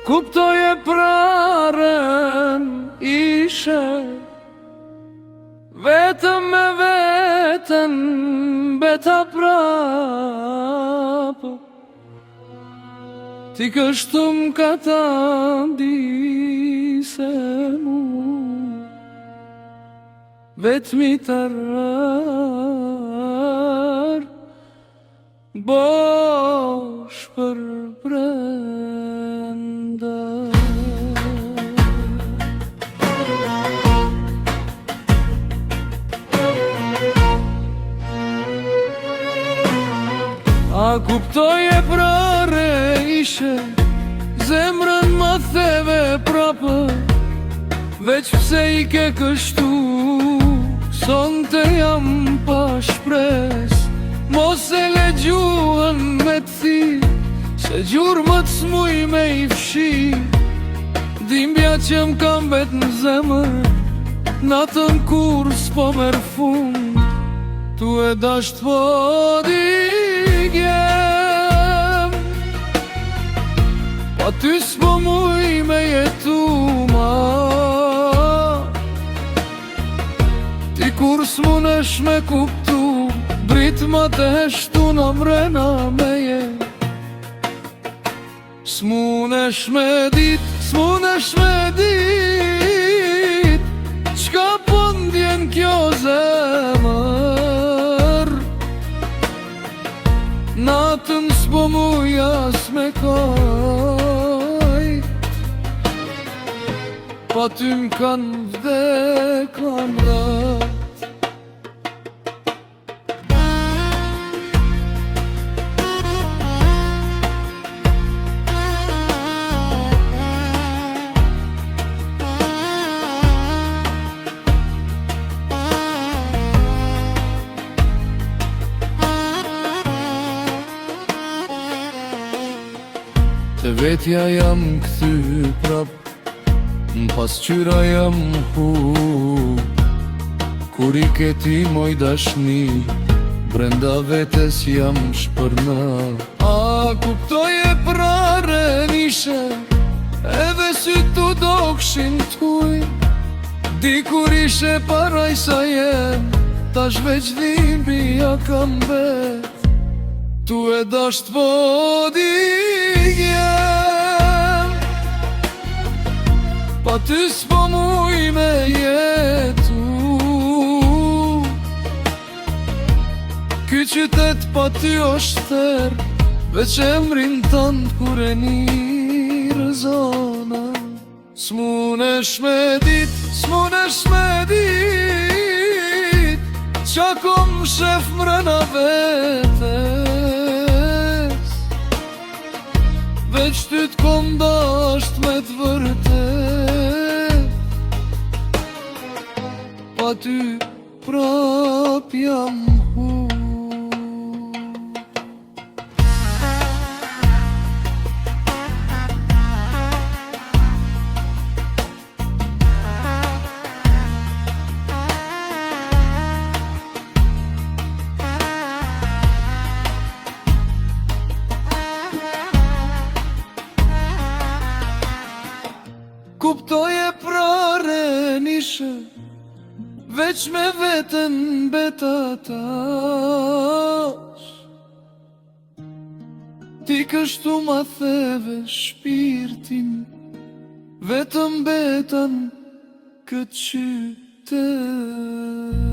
Kuptoje praren ishe vetëm me veten beta prapë. Ti kështum ka ta ndise mu vetëmi të rrër bosh për brenda. A kuptoje prare ishe, zemrën më theve prapë, veç pse i ke kështu, sonte jam pa shpres. Mos e le gjuhën me t'thi, se gjurë më t'smuj me i fshi. Dhimbja që m'kam bet në zemër, natën kur s'po merë fund, tu e dasht po digjem. Pa ty s'po muj me jetu ma, ti kur s'munesh me kuptu, brit ma të heshtu në mrena me je. S'munesh me dit, s'munesh me dit, qka po ndjen kjo zemër. Natën s'po muj as me kaj, pa ty m'kan vdek lamrat. Te vetja jam këthy prap, n'pas qyra jam hu. Kur i keti moj dashni, brenda vetes jam shpërna. A kuptoje prare nishe, edhe sy tu dokshin t'huj. Di kur ishe paraj sa jem, tash veç dhimbi ja kam vet. Tu e dasht po digjem, pa ty s'po muj me jetu. Ky qytet pa ty është ter, veç emrin tant kur e nirë zona. S'munesh me dit, s'munesh me dit, qa kom shef mrena vetes. Veç ty t'kom dasht me t'vërtet, pa ty prap jam hu. Kuptoje prare nishe, veç me veten beta tash. Ti kështu ma theve shpirtin, vetëm betan këtë qytet.